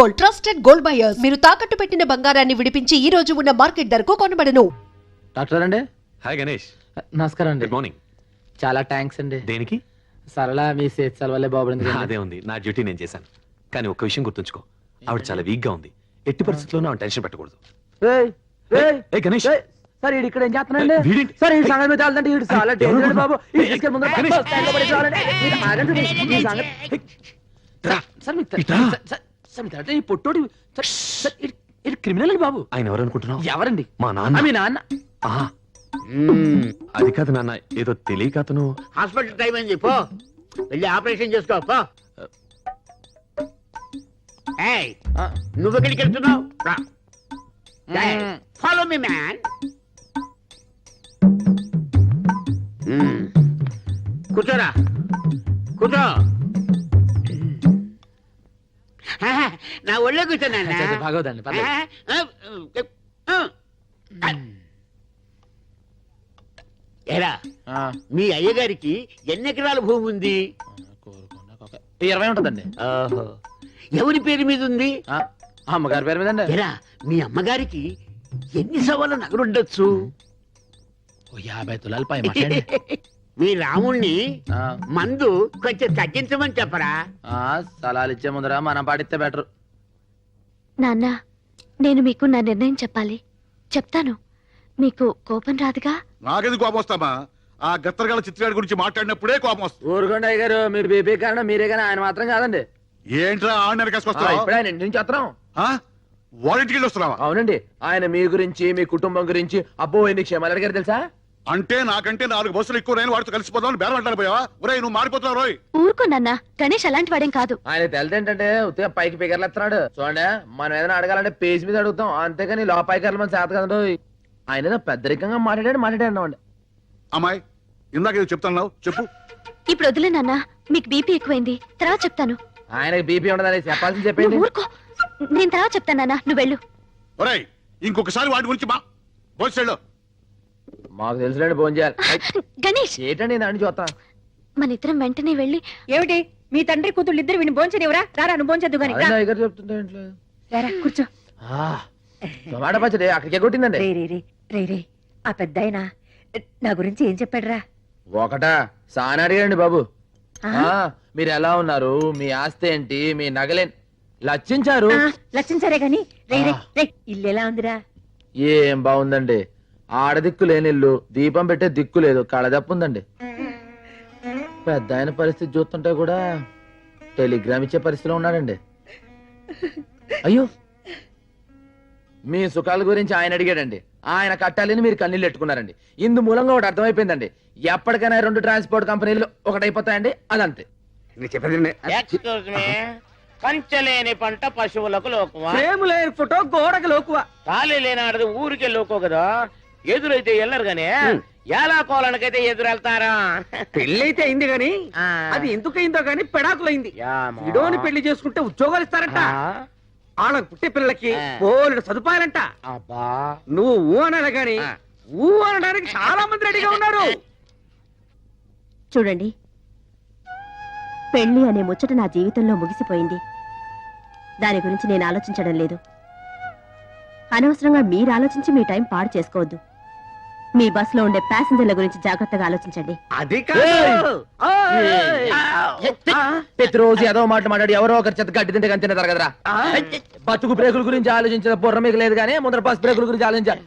Gold, trusted gold buyers. మీరు తాకట్టు పెట్టిన బంగారాన్ని విడిపించి ఈ రోజు ఉన్న మార్కెట్ ధరకు కొనబడను. డాక్టర్ అండి. హాయ్ గణేష్. నమస్కారం అండి. Good morning. చాలా థ్యాంక్స్ అండి. దేనికి? సరళ మీ సేత్సాల వల్లే బాగుంది. అదే ఉంది, నా డ్యూటీ నేను చేశాను. కానీ ఒక్క విషయం గుర్తుంచుకో, ఆవిడ చాలా వీక్ గా ఉంది. ఎట్టి పరిస్థితుల్లోనూ ఆవిడ టెన్షన్ పెట్టకూడదు. ఏయ్ గణేష్, సార్ ఈడు ఇక్కడ ఏం చేస్తున్నాండి? వీడేంటి? సార్ ఈ సంగతి మీద వెళ్తుంటే ఈడు చాలా డేంజర్ బాబు. ఈ తీసుకెళ్ళి ముందర గణేష్. బస్ స్టాండ్లో పడేసేవాళ్ళండి. మీరు ఆగండి. ఈ సంగతి సార్ మీకు సార్ మీకు అంటే ఈ పొట్టోడి సార్ ఇది క్రిమినల్ అండి బాబు. ఆయన ఎవరు అనుకుంటున్నావు? ఎవరండి? మా నాన్న. మీ నాన్న. ఆహా. అది కాదు నాన్న, ఏదో తెలియక అతను. హాస్పిటల్ టైం అయింది, పో వెళ్ళి ఆపరేషన్ చేసుకో పో. ఏయ్, నువ్వు ఎక్కడికి వెళ్తున్నావు? Follow me man. కూర్చోరా, కూర్చో. నా ఒళ్ళో కూర్చోనా? బాగోదండి. ఏరా, మీ అయ్యగారికి ఎన్ని ఎకరాల భూమి ఉంది? 20 ఉంటుందండి. ఓహో, ఎవరి పేరు మీద ఉంది? అమ్మగారి పేరు మీద అండి. ఏరా, మీ అమ్మగారికి ఎన్ని సవాళ్ళ నగలుండొచ్చు? 50 తులాలు పై మాట్లాడండి. మీ రాముణ్ణి మందు కొంచెం తగ్గించమని చెప్పరా? సలాలు ఇచ్చే ముందర మనం పాటిస్తే బెటర్. నాన్న, నేను మీకు నా నిర్ణయం చెప్పాలి. చెప్తాను. మీకు కోపం రాదుగా? నాకేది కోపం వస్తామా? ఆ గత్తరగాల చిత్రగాడి గురించి మాట్లాడినప్పుడే కోపం వస్తుంది. ఊరుకోండి అయ్య గారు, మీరు బీపీ కారణం మీరే కానీ ఆయన మాత్రం కాదండి. ఏంట్రా ఆడిన ఇప్పుడే ఆయన ఇంటి నుంచి వస్తున్నాం. వారింటికి వస్తున్నావా? అవునండి, ఆయన మీ గురించి మీ కుటుంబం గురించి అబ్బో ఎన్ని క్షేమాలు అడిగారు తెలుసా? అంటే నాకంటే 4 బస్సులు ఎక్కువ రైలు వాడితో కలిసిపోదామని బేరం అంటారు పోయావా? ఒరేయ్, నువ్వు మారిపోతున్నావు రోయ్. ఊరుకో నాన్న, గణేష్ అలాంటి వాడేం కాదు. ఆయన తెలిదేంటంటే ఉత్తిగా పైకి పిగర్లు ఎత్తున్నాడు. చూడండి, మనం ఏదైనా అడగాలంటే పేజ్ మీద అడుగుతాం, అంతేగాని లోపాయికర్లు మన చేత కదండు. ఆయన ఏదో పెద్దరికంగా మాట్లాడాడు. అమ్మాయి, ఇందాక ఏదో చెప్తున్నావు, చెప్పు. ఇప్పుడు వదిలే నాన్న, మీకు బీపీ ఎక్కువైంది, తర్వాత చెప్తాను. ఆయనకి బీపీ ఉండదని చెప్పాల్సింది చెప్పండి. ఊరుకో, నేను తర్వాత చెప్తాను నాన్న, నువ్వు వెళ్ళు. ఒరేయ్, ఇంకొకసారి వాటి గురించి బోల్సేళ్ళు. మాకు తెలుసులేండి, ఫోన్ చేయాలి. గణేష్, ఏంటండి దాన్ని చూస్తా. మన ఇద్దరం వెంటనే వెళ్ళి. ఏమిటి మీ తండ్రి కూతుళ్ళు ఇద్దరు విని భోంచనివరా? రారా, నువ్వు భోంచద్దు గాని చెప్తుంటే ఇంట్లో కూర్చో. టమాటా పచ్చడి అక్కడికే కొట్టిందండి. రే ఆ పెద్దాయన నా గురించి ఏం చెప్పాడురా? ఒకటా సాని అడిగాండి బాబు. మీరు ఎలా ఉన్నారు, మీ ఆస్తి ఏంటి, మీ నగలేంటి లచ్చించారు. లక్షించారే గాని ఇల్లు ఎలా ఉందిరా? ఏం బాగుందండి, ఆడదిక్కు లేని ఇల్లు, దీపం పెట్టే దిక్కు లేదు, కళదప్పుందండి. పెద్ద ఆయన పరిస్థితి చూస్తుంటే కూడా టెలిగ్రామ్ ఇచ్చే పరిస్థితిలో ఉన్నాడండి. అయ్యో, మీ సుఖాల గురించి ఆయన అడిగాడండి, ఆయన కట్టాలని మీరు కన్నీళ్ళు పెట్టుకున్నారండి. ఇందు మూలంగా ఒకటి అర్థమైపోయిందండి, ఎప్పటికైనా 2 ట్రాన్స్పోర్ట్ కంపెనీలు ఒకటైపోతాయండి, అదంతే. పంచలేని పంట పశువులకు లోకువా, లేని ఫోటో గోడకు లోకువా, ఖాళీ లేని ఆడది ఊరికే లోకో కదా. ఎదురైతే వెళ్ళరు గానీ ఎలా కోలనకైతే ఎదురెళ్తారా? పెళ్ళైతే అయింది గాని అది ఎందుకయిందో గాని పెడాకులైంది. విడోని పెళ్లి చేసుకుంటే ఉద్యోగాలు ఇస్తారంట, వాళ్ళకు పుట్టే పిల్లలకి బోలెడు సదుపాయాలంట. అబ్బా, నువ్వు ఊ అనాలి గాని ఊ అనడానికి చాలా మంది రెడీగా ఉన్నారు. చూడండి, పెళ్లి అనే ముచ్చట నా జీవితంలో ముగిసిపోయింది. దాని గురించి నేను ఆలోచించడం లేదు. అనవసరంగా మీరు ఆలోచించి మీ టైం పాడు చేసుకోవద్దు. మీ బస్సులో ఉండే ప్యాసింజర్ల గురించి జాగ్రత్తగా ఆలోచించండి. అది కాదు, ప్రతిరోజు ఏదో మాట మాట్లాడి ఎవరో ఒకరి చేత గడ్డి తింటే కానీ తినేదారు కదరా. బతుకు బ్రేకుల గురించి ఆలోచించిన బుర్ర మీకు లేదు కానీ ముందర బస్ బ్రేకుల గురించి ఆలోచించాలి.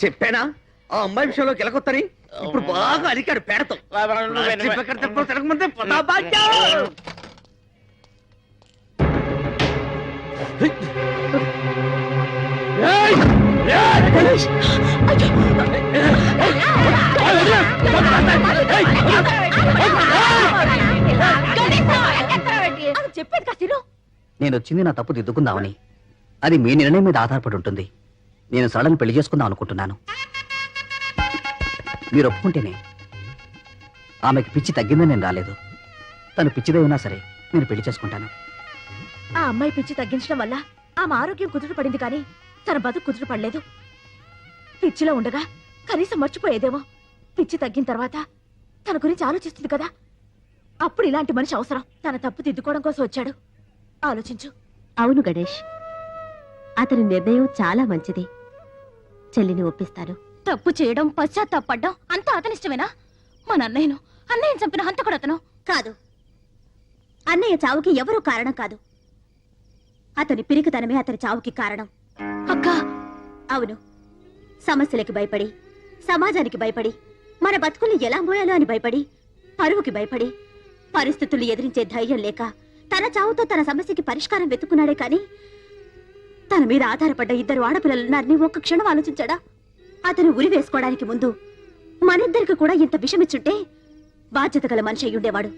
చెప్పానా ఆ అమ్మాయి విషయంలో గెలకొత్తని? ఇప్పుడు బాగా అరికాడు పేడతో. చెప్పేది కాసిరు. నేను వచ్చింది నా తప్పు దిద్దుకుందామని. అది మీ నిర్ణయం మీద ఆధారపడి ఉంటుంది. నేను సడన్ పెళ్లి చేసుకుందాం అనుకుంటున్నాను. మీరు ఒప్పుకుంటేనే. ఆమెకి పిచ్చి తగ్గిందని నేను రాలేదు. తను పిచ్చిదైనా సరే నేను పెళ్లి చేసుకుంటాను. ఆ అమ్మాయి పిచ్చి తగ్గించడం వల్ల ఆమె ఆరోగ్యం కుదురు పడింది, కానీ తన బతుకు కుదురు పడలేదు. పిచ్చిలో ఉండగా కనీసం మర్చిపోయేదేమో. పిచ్చి తగ్గిన తర్వాత తన గురించి ఆలోచిస్తుంది కదా, అప్పుడు ఇలాంటి మనిషి అవసరం. తన తప్పు దిద్దుకోవడం కోసం వచ్చాడు. ఆలోచించు. అవును గణేష్, అతని నిర్ణయం చాలా మంచిది. చెల్లిని ఒప్పిస్తాను. తప్పు చేయడం, పశ్చాత్తాపడ్డం అంతా అతనిష్టమేనా? మా అన్నయ్యను చంపిన హంతకుడు అతను కాదు. అన్నయ్య చావుకి ఎవరూ కారణం కాదు. అతని పిరికితనమే అతని చావుకి కారణం. అక్క. అవును, సమస్యలకి భయపడి, సమాజానికి భయపడి, మన బతుకుల్ని ఎలా మోయాలో అని భయపడి, పరువుకి భయపడి, పరిస్థితులు ఎదిరించే ధైర్యం లేక తన చావుతో తన సమస్యకి పరిష్కారం వెతుక్కున్నాడే కాని తన మీద ఆధారపడ్డ 2 ఆడపిల్లలున్నారని ఒక్క క్షణం ఆలోచించాడా? అతను ఉరి వేసుకోవడానికి ముందు మనిద్దరికి కూడా ఇంత విషమిచ్చుంటే బాధ్యత గల మనిషి అయ్యుండేవాడు.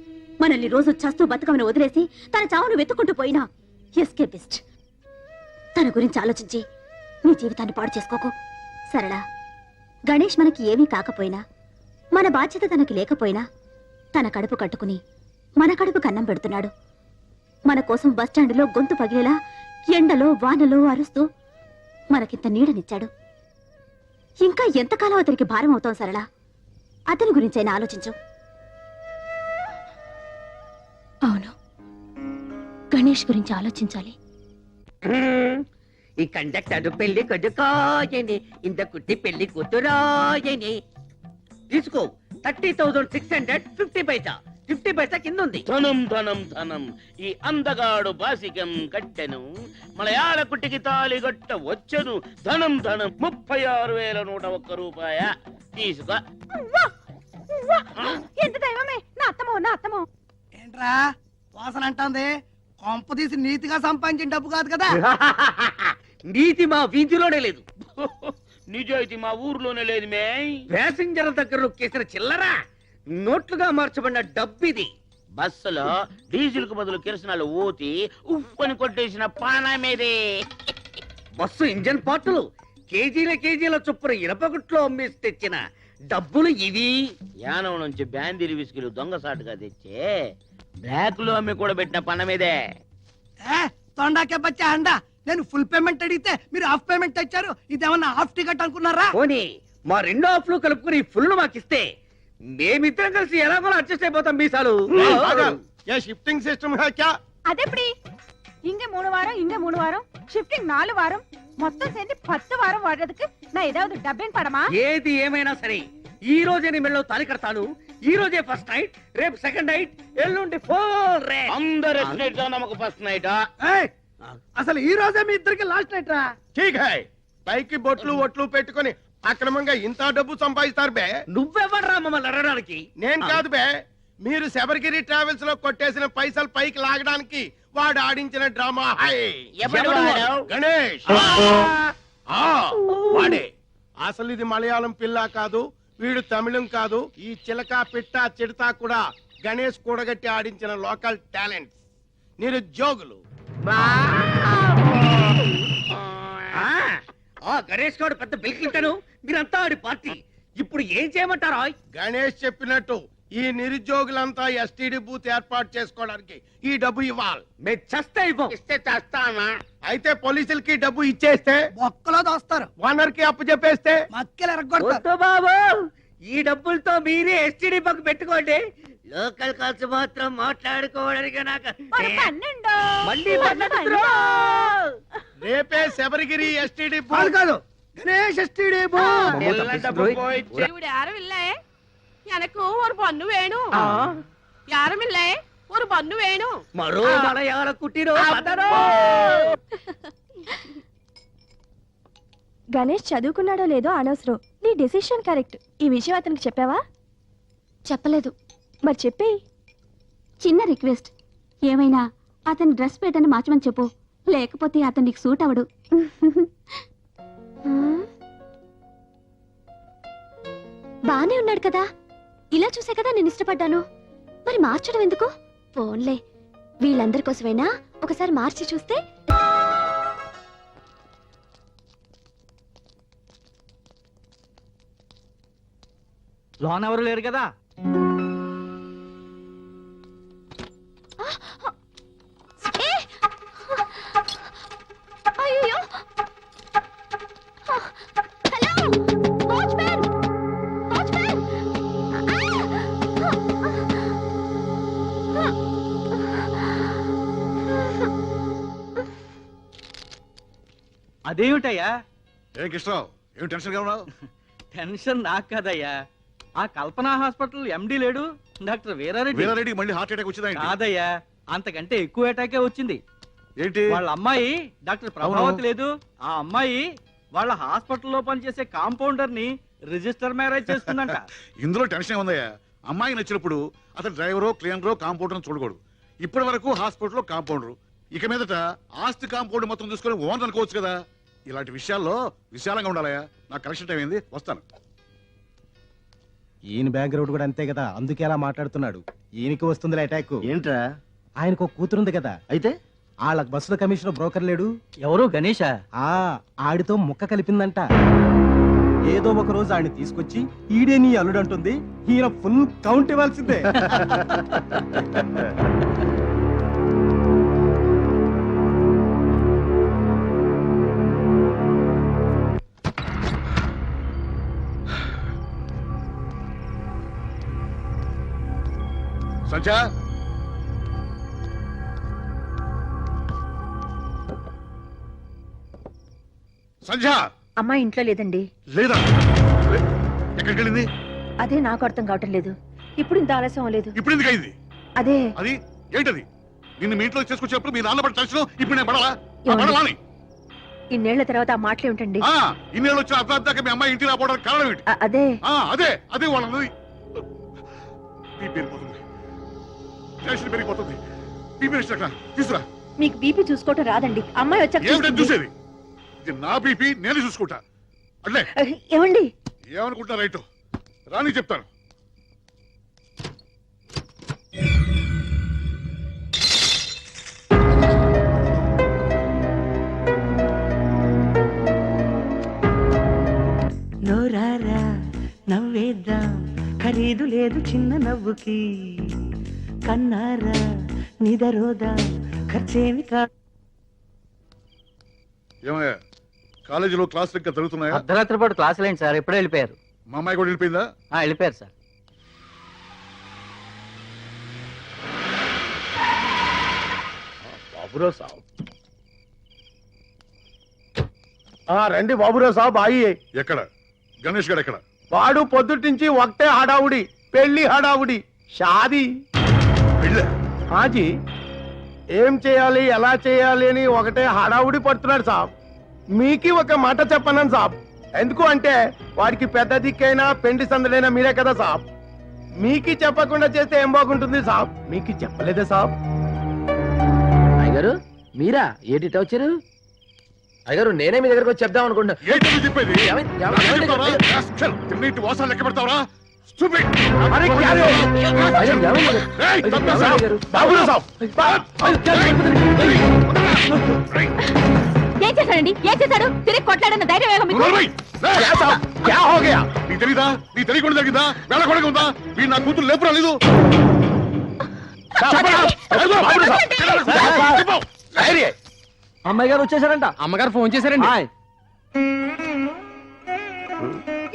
మనల్ని రోజు చస్తూ బతుకమని వదిలేసి తన చావును వెతుక్కుంటూ పోయినా ఎస్కేపిస్ట్. తన గురించి ఆలోచించి నీ జీవితాన్ని పాడు చేసుకోకు. సరళ, గణేష్ మనకి ఏమీ కాకపోయినా, మన బాధ్యత తనకి లేకపోయినా తన కడుపు కట్టుకుని మన కడుపు కన్నం పెడుతున్నాడు. మన కోసం బస్టాండులో గొంతు పగిలేలా ఎండలో వానలో అరుస్తూ మనకింత నీడనిచ్చాడు. ఇంకా ఎంతకాలం అతనికి భారం అవుతాం సరళ? అతని గురించైనా ఆలోచించు. అవును, గణేష్ గురించి ఆలోచించాలి. ఈ కండక్టర్ పెళ్లి కొడుకోయని, ఇంత కుట్టి పెళ్లి కూతురాయని. తీసుకో 30,650 పైసా. 50 పైసా కింద ఉంది. ధనం ధనం ధనం ఈ అందగాడు బాసికం కట్టెను, మలయాళ కుట్టికి తాలి గట్ట వచ్చను. ధనం ధనం 36,101 రూపాయ. తీసుకో. ఎంత దైవమే! నా అత్తమో ఏంట్రా వాసన అంటుంది? కొంప తీసి నీతిగా సంపాదించిన డబ్బు కాదు కదా? నీతి మా వీధిలోనే లేదు, నిజాయితీ మా ఊర్లోనే లేదు. మే ప్యాసింజర్ల దగ్గర నొక్కేసిన చిల్లరా నోట్లుగా మార్చబడిన డబ్బిది. బస్సులో డీజిల్ కు బదులు కిరసనాలు ఊతి ఉప్పని కొట్టేసిన పానమేదే. బస్సు ఇంజన్ పార్టులు కేజీల చొప్పున ఇనపగుట్లో అమ్మేసి తెచ్చిన డబ్బులు ఇవి. యానం నుంచి బ్యాందీరి విస్కీలు దొంగసాటుగా తెచ్చే బ్లాక్ లో అమ్మి కూడా పెట్టిన పనమేదే. తొండాకే బచ్చా అండా. నేను ఫుల్ పేమెంట్ అడిగితే మీరు హాఫ్ పేమెంట్ తెచ్చారు. ఇదేమన్నా హాఫ్ టికెట్ అనుకున్నారా? పోనీ మా 2 హాఫ్లు కలుపుకుని ఫుల్ మాకిస్తే మేమిద్దరం కలిసి ఎలాగో అడ్జస్ట్ అయిపోతాం. మీసాలు షిఫ్టింగ్ సిస్టమ్ క్యా? అదెప్పటి? ఇంక 3 వారం, ఇంక 3 వారం, షిఫ్టింగ్ 4 వారం, మొత్తం சேர்ந்து 10 వారం వాడేందుకు நான் ஏதாவது டப்பிங் படமா? ఏది ఏమైనా సరే ఈ రోజే నీ మెళ్ళో తాళి కడతాను. ఈ రోజే ఫస్ట్ నైట్, రేపు సెకండ్ నైట్, ఎల్లుండి ఫోర్ రే. అందరు నైట్ నమకు ఫస్ట్ నైట్. అసలు ఈ రోజే మీ ఇద్దరికి లాస్ట్ నైట్ రా. ఠీక్ హై. పైకి బొట్లు ఒట్లు పెట్టుకొని అక్రమంగా ఇంత డబ్బు సంపాదిస్తారు బే. నువ్వెవడ్రా మమ్మల్ని అడగడానికి? నేను కాదు బే, మీరు శబరిగిరి ట్రావెల్స్ లో కొట్టేసిన పైసలు పైకి లాగడానికి వాడు ఆడించిన డ్రామా. హై ఎవడు వాడు? గణేష్. వాడే. అసలు ఇది మలయాళం పిల్ల కాదు, వీడు తమిళం కాదు. ఈ చిలక పిట్ట చిడతా కూడా గణేష్ కూడగట్టి ఆడించిన లోకల్ టాలెంట్స్, నిరుద్యోగులు. గణేష్ గారు పెద్ద బిల్కింటాను, మీరంతా ఆడి పార్టీ. ఇప్పుడు ఏం చేయమంటారా? గణేష్ చెప్పినట్టు ఈ నిరుద్యోగులంతా ఎస్టీడీ బూత్ ఏర్పాటు చేసుకోవడానికి ఈ డబ్బు ఇవ్వాలి. మేము చస్తే ఇవ్వం. ఇస్తే చేస్తానా? అయితే పోలీసులకి డబ్బు ఇచ్చేస్తే ఒక్కలో దోస్తారు, ఓనర్ కి అప్పు చెప్పేస్తే మక్కలు ఎరగొడతారు. వద్దు బాబు, ఈ డబ్బులతో మీరే ఎస్టీడీ పక్క పెట్టుకోండి. లోకల్ కాల్స్ మాత్రం మాట్లాడుకోవడానికి నాకు మళ్ళీ రేపే శబరిగిరి ఎస్టీడీ కాదు కాదు, గణేష్ ఎస్టీడీ బూత్. எல்லா டப்பு போயிடுச்சு. ഇവിടെ யாரும் இல்ல, எனக்கு ஒரு பொண்ணு வேணும். யாரும் இல்ல, ஒரு பொண்ணு வேணும். మరో మలయాళ కుట్టిరో గణేష్ చదువుకున్నాడో లేదో అనవసరం, నీ డెసిషన్ కరెక్ట్. ఈ విషయం అతనికి చెప్పావా? చెప్పలేదు. మరి చెప్పేయి. చిన్న రిక్వెస్ట్, ఏమైనా అతని డ్రెస్ పేటని మార్చమని చెప్పు, లేకపోతే అతను నీకు సూట్ అవడు. బానే ఉన్నాడు కదా, ఇలా చూసే కదా నేను ఇష్టపడ్డాను. మరి మార్చడం ఎందుకు? ఫోన్లే, వీళ్ళందరి కోసమైనా ఒకసారి మార్చి చూస్తే. లోన్ ఎవరు లేరు కదా? అయ్యో, హలో వాచ్మ్యాన్, వాచ్మ్యాన్. అదేమిటయ్యా? ఏం కృష్ణరావు, ఏం టెన్షన్ గా ఉన్నావు? టెన్షన్ నాకు కదయ్యా, ఆ కల్పన హాస్పిటల్ ఎండి లేడు డాక్టర్ వీరారెడ్డి మళ్ళీ హార్ట్ అటాక్ వచ్చిందా? కాదయ్యా, అంతకంటే ఎక్కువ అటాకే వచ్చింది. ఏంటి? వాళ్ళ అమ్మాయి డాక్టర్ ప్రభావతి లేదు, ఆ అమ్మాయి వాళ్ళ హాస్పిటల్లో పనిచేసే కాంపౌండర్ ని రిజిస్టర్ మ్యారేజ్ చేసుకుందంట. ఇందులో టెన్షన్ ఉందయ్యా. అమ్మాయి నచ్చినప్పుడు అతను డ్రైవరో క్లీనరో కాంపౌండర్ చూడకూడదు. ఇప్పటి వరకు హాస్పిటల్లో కాంపౌండర్, ఇక మీదట ఆస్తి కాంపౌండ్ మొత్తం చూసుకొని ఓనర్ అనుకోవచ్చు కదా. ఇలాంటి విషయాల్లో విశాలంగా ఉండాలయ్యా. నాకు కలెక్షన్ టైం అయింది, వస్తాను. ఈయన బ్యాక్గ్రౌండ్ కూడా అంతే కదా, అందుకే అలా మాట్లాడుతున్నాడు. ఈయనకి వస్తుంది అటాక్. ఏంట్రా? ఆయనకు ఒక కూతురుంది కదా, అయితే వాళ్ళకి బస్సుల కమిషనర్ బ్రోకర్ లేడు, ఎవరు? గణేషా? ఆడితో ముక్క కలిపిందంట. ఏదో ఒక రోజు ఆయన తీసుకొచ్చి ఈడే నీ అల్లుడు అంటుంది. ఈయన ఫుల్ కౌంట్ ఇవ్వాల్సిందే. సంధ్య, సంధ్య అమ్మా ఇంట్లో లేదండి. లేదా? ఎక్కడికి వెళ్ళింది? అదే నాకు అర్థం కావటం లేదు. ఇప్పుడు ఇంత ఆలస్యం అవ్వలేదు. ఇప్పుడు ఎందుకు అయింది? అదే అది ఏంటది? నిన్ను మీ ఇంట్లో చేసుకొచ్చినప్పుడు మీ నాన్న పడి టెన్షన్, ఇప్పుడు నేను పడాలా? ఏమండి? పడవాని ఇన్నేళ్ల తర్వాత ఆ మాటలు ఏమిటండి? ఇన్నేళ్ళు వచ్చిన అర్ధాంతాక మీ అమ్మాయి ఇంటికి రాపోవడానికి కారణం ఏంటి? అదే అదే అదే వాళ్ళన్నది. బీపీ పెరిగిపోతుంది, టెన్షన్ పెరిగిపోతుంది. బీపీ ఎక్కడ తీసుకురా. మీకు బీపీ చూసుకోవటం రాదండి. అమ్మాయి వచ్చాక ఏమిటని చూసేది? ఇది నా బీపీ, నేను చూసుకుంటా. అట్లే ఏమండి? ఏమనుకుంటా రైట్ రాని చెప్తాను. నోరారా నవ్వేద్దాం, ఖరీదు లేదు చిన్న నవ్వుకి. కన్నారా నిదరోదా, ఖర్చేమి కాదు. ఏమయ్యా, కాలేజీలో క్లాసులు ఇంకా జరుగుతున్నాయా? అర్ధరాత్రి పాటు క్లాసులు ఏంటి సార్? ఎప్పుడే వెళ్ళిపోయారు. మా అమ్మాయి కూడా వెళ్ళిపోయిందా? వెళ్ళిపోయారు సార్. బాబురావు సాబ్, రండి బాబురావు సాబ్. అయ్యి ఎక్కడ? గణేష్ గారు ఎక్కడ? వాడు పొద్దుటించి ఒకటే హడావుడి, పెళ్లి హడావుడి, షాది. హాజీ, ఏం చేయాలి ఎలా చేయాలి అని ఒకటే హడావుడి పడుతున్నాడు సాబ్. మీకి ఒక మాట చెప్పన్నాను సాబ్. ఎందుకు అంటే వాడికి పెద్ద దిక్కైనా పెండి సందడైనా మీరే కదా సాబ్. మీకి చెప్పకుండా చేస్తే ఏం బాగుంటుంది సాబ్? మీకి చెప్పలేదే సాబ్. అయ్యగారు మీరా? ఏటి వచ్చారు? అయ్యగారు నేనే మీ దగ్గరకు వచ్చి చెప్దాం అనుకుంటా. చెప్పేది వాసాలు లెక్క పెడతావరా? ఏం చేశాడండి? ఏం చేశాడు? తిరిగి కొట్లాడన్న ధైర్యం ఏమో మీకు? నీకు తెలీదా? నీ తెలియకుండా జరిగిందా? వెళ్ళకూడగా ఉందా? వీడు నా కూతురు లేపు రాలేదు. అమ్మాయి గారు వచ్చేసారంట. అమ్మగారు ఫోన్ చేశారండి.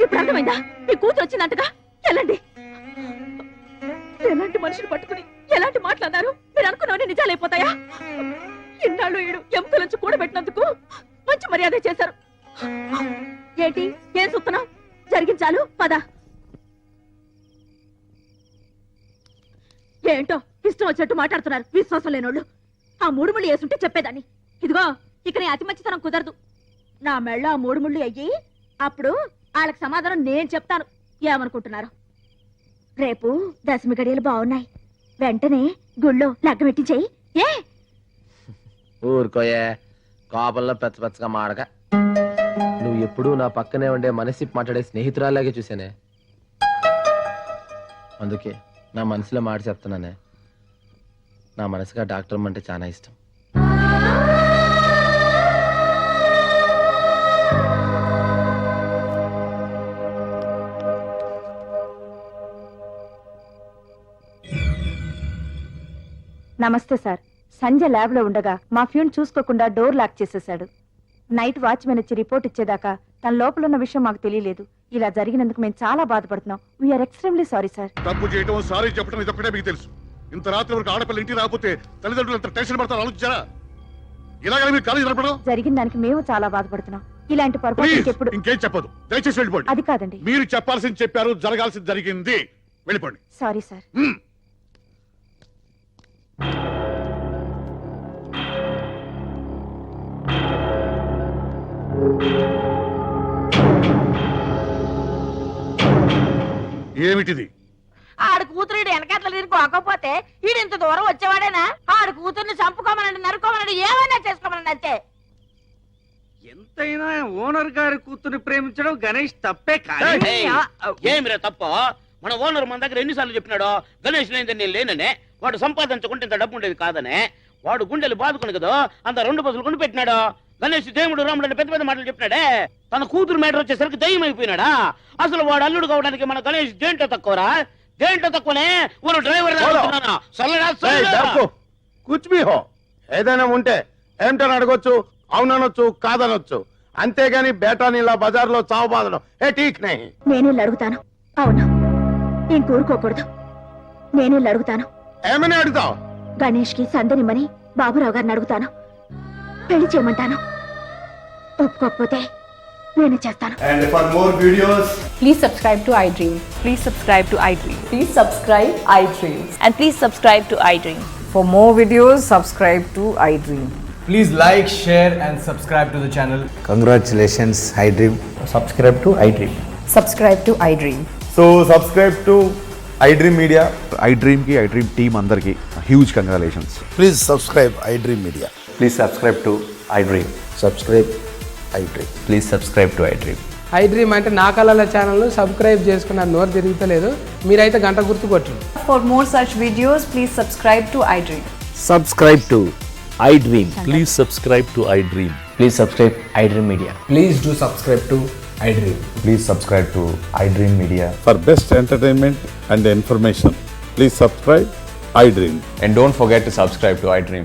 ఇప్పుడు అర్థమైందా? మీ కూతురు వచ్చిందంటగా. వెళ్ళండి. ఎలాంటి మనుషులు పట్టుకుని ఎలాంటి మాట్లాడారు? మీరు అనుకున్నవన్నీ నిజాలైపోతాయా? ఇన్నాళ్ళు ఈడు ఎముకలంచి కూడబెట్టినందుకు మంచి మర్యాద చేశారు. ఏంటి ఏం చూస్తున్నావు? జరిగించాలు పద. ఏంటో ఇష్టం వచ్చినట్టు మాట్లాడుతున్నారు విశ్వాసం లేనోళ్ళు. ఆ మూడు ముళ్ళు వేసుంటే చెప్పేదాన్ని. ఇదిగో ఇక నీ అతి మంచితనం కుదరదు. నా మెళ్ళ ఆ మూడు ముళ్ళు అయ్యి అప్పుడు వాళ్ళకి సమాధానం నేను చెప్తాను. ఏమనుకుంటున్నారు? రేపు దశమి గడియలు బాగున్నాయి. వెంటనే గుళ్ళో లగ్గం పెట్టించేయి. ఏ ఊరుకోయే, కోపంలో పెచ్చగా మాడక. నువ్వు ఎప్పుడూ నా పక్కనే ఉండే మనసి మాట్లాడే స్నేహితురాలాగే చూసానే. అందుకే నా మనసులో మాట చెప్తున్నానే. నా మనసుగా డాక్టర్ అంటే చాలా ఇష్టం. నమస్తే సార్. సంజయ్ ల్యాబ్ లో ఉండగా మా ఫ్యూన్ చూసుకోకుండా డోర్ లాక్ చేసేశాడు. నైట్ వాచ్మెన్ వచ్చి రిపోర్ట్ ఇచ్చేదాకా తన లోపల ఉన్న విషయం మాకు తెలియలేదు. ఇలా జరిగినందుకు మేము చాలా బాధపడుతున్నాం. We're extremely sorry sir. తప్పు చేయటం సారీ చెప్పడం ఇదొక్కటే మీకు తెలుసు. ఇంత రాత్రి వరకు ఆడపిల్ల ఇంటికి రాకపోతే తల్లిదండ్రులు ఎంత టెన్షన్ పడతారు ఆలోచించారా? ఇలాగ మీరు కాలేజీ నడపడం జరిగిన దానికి మేము చాలా బాధపడుతున్నాం. ఇలాంటి పొరపాటు ప్లీజ్ ఇంకెప్పుడు ఇంకేం చెప్పదు, దయచేసి వెళ్ళిపోండి. అది కాదండి. మీరు చెప్పాల్సింది చెప్పారు, జరగాల్సింది జరిగింది, వెళ్ళిపోండి. Sorry sir. ఏమిటిది? ఆడు కూతురు వెనకాతల తిరుగుకోకపోతే ఈడు ఇంత దూరం వచ్చేవాడేనా? ఆడు కూతుర్ని చంపుకోమనండి, నరుకోమనండి, ఏమైనా చేసుకోమనండి అంతే. ఎంతైనా ఓనర్ గారి కూతుర్ని ప్రేమించడం గణేష్ తప్పే కానీ ఏమిరా తప్ప? మన ఓనర్ మన దగ్గర ఎన్నిసార్లు చెప్పినాడో గణేష్ లేదని నేను లేననే, వాడు సంపాదించుకుంటే ఇంత డబ్బు ఉండేది కాదనే. వాడు గుండెలు బాదుకుని కదా అంత 2 బస్సులు కొని పెట్టినాడు. గణేష్ దేవుడు రాముడు అని పెద్ద పెద్ద మాటలు చెప్పినాడే. తన కూతురు మేటర్ వచ్చేసరికి దయ్యం అయిపోయినాడా? అసలు వాడు అల్లుడు కావడానికి మన గణేష్ దేంట్లో తక్కువరా? దేంట్లో తక్కువనే? ఒక డ్రైవర్ కూర్చుమీహో ఏదైనా ఉంటే ఏమిటని అడగొచ్చు, అవుననొచ్చు, కాదనొచ్చు, అంతేగాని బేటానిలా బజార్లో చావు బాధడం ఏ ఠీక్ నహీ. నేనే అడుగుతాను. అవును, నేను కూరుకోకూడదు. నేనే అడుగుతాను. ఏమని అడుగుతావు? గణేష్ కి సందనిమని బాబురావు గారిని అడుగుతాను. పెళ్లి చేయమంటాను. ఒప్పుకోకపోతే నేనే చేస్తాను. And for more videos, please subscribe to iDream. Please subscribe to iDream. Please subscribe iDream. And please subscribe to iDream. For more videos, subscribe to iDream. Please like, share and subscribe to the channel. Congratulations, iDream. Subscribe to iDream. Subscribe to iDream. so subscribe to iDream Media. iDream ki iDream team andarki huge congratulations. Please subscribe iDream Media. Please subscribe to iDream. Subscribe iDream. Please subscribe to iDream. iDream అంటే నా కళల channel subscribe చేసుకున్న నోరు తిరుగుతలేదు. మీరైతే గంట గుర్తు కొట్టండి. For more such videos, please subscribe to iDream. Subscribe to iDream. Please subscribe to iDream. Please subscribe iDream Media. Please do subscribe to iDream. Please subscribe to iDream Media. For best entertainment and information, please subscribe iDream. And don't forget to subscribe to iDream.